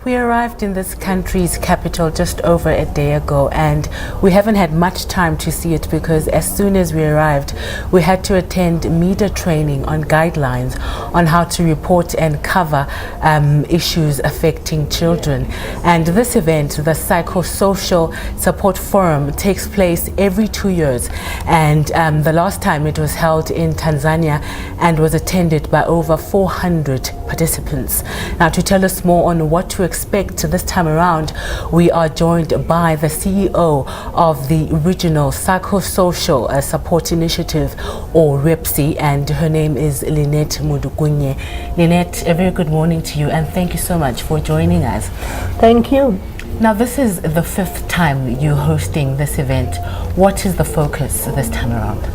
We arrived in this country's capital just over a day ago, and we haven't had much time to see it because as soon as we arrived, we had to attend media training on guidelines on how to report and cover issues affecting children. And this event, the Psychosocial Support Forum, takes place every 2 years, and the last time it was held in Tanzania and was attended by over 400 participants. Now, to tell us more on what to expect this time around, we are joined by the CEO of the Regional Psychosocial Support Initiative, or REPSI, and her name is Lynette Mudukunye. Lynette, a very good morning to you, and thank you so much for joining us. Thank you. Now, this is the 5th time you're hosting this event. What is the focus this time around?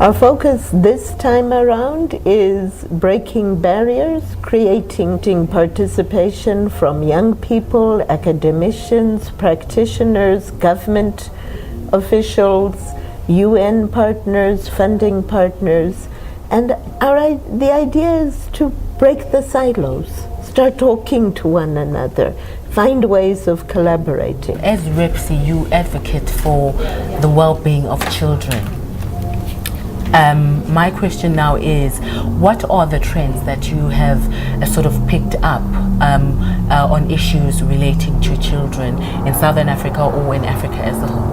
Our focus this time around is breaking barriers, creating participation from young people, academicians, practitioners, government officials, UN partners, funding partners. And the idea is to break the silos, start talking to one another, find ways of collaborating. As REPSI, you advocate for the well-being of children. My question now is, what are the trends that you have sort of picked up on issues relating to children in Southern Africa or in Africa as a whole?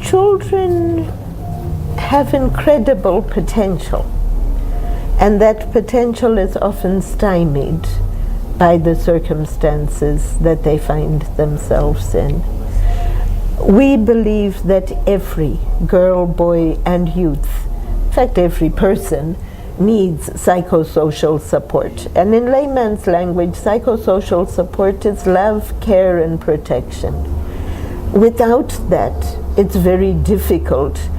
Children have incredible potential, and that potential is often stymied by the circumstances that they find themselves in. We believe that every girl, boy, and youth, in fact every person, needs psychosocial support. And in layman's language, psychosocial support is love, care, and protection. Without that, it's very difficult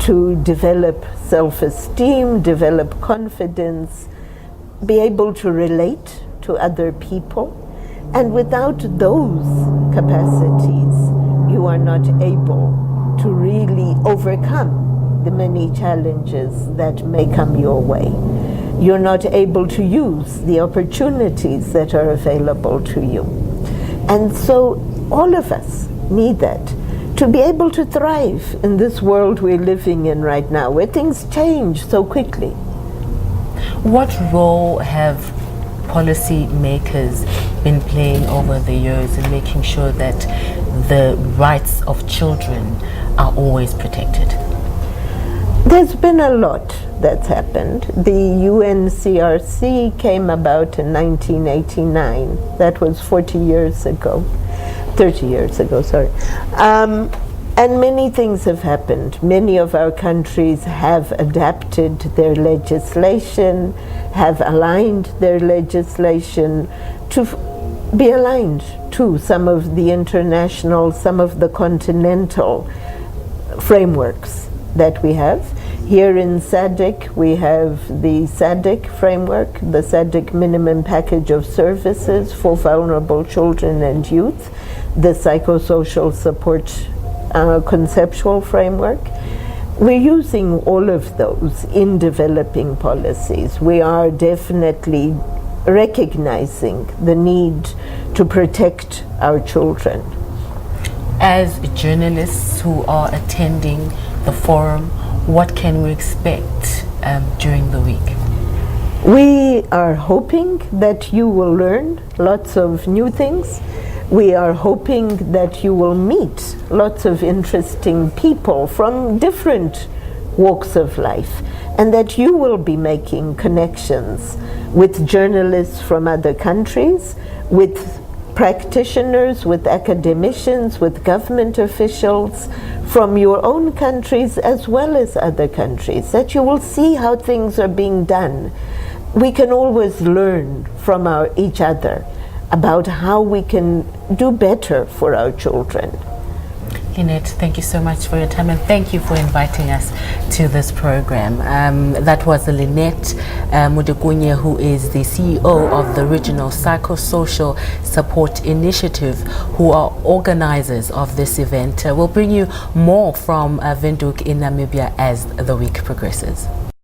to develop self-esteem, develop confidence, be able to relate to other people. And without those capacities, you are not able to really overcome the many challenges that may come your way. You're not able to use the opportunities that are available to you. And so all of us need that to be able to thrive in this world we're living in right now, where things change so quickly. What role have policy makers been playing over the years in making sure that the rights of children are always protected? There's been a lot that's happened. The UNCRC came about in 1989. That was 30 years ago, sorry. And many things have happened. Many of our countries have adapted their legislation, have aligned their legislation to be aligned to some of the international, some of the continental frameworks that we have. Here in SADC, we have the SADC framework, the SADC Minimum Package of Services for Vulnerable Children and Youth, the Psychosocial Support Conceptual Framework. We're using all of those in developing policies. We are definitely recognizing the need to protect our children. As journalists who are attending the forum, what can we expect during the week? We are hoping that you will learn lots of new things. We are hoping that you will meet lots of interesting people from different walks of life, and that you will be making connections with journalists from other countries, with practitioners, with academicians, with government officials from your own countries as well as other countries, that you will see how things are being done. We can always learn from each other about how we can do better for our children. Lynette, thank you so much for your time, and thank you for inviting us to this program. That was Lynette Mudukunye, who is the CEO of the Regional Psychosocial Support Initiative, who are organizers of this event. We'll bring you more from Windhoek in Namibia as the week progresses.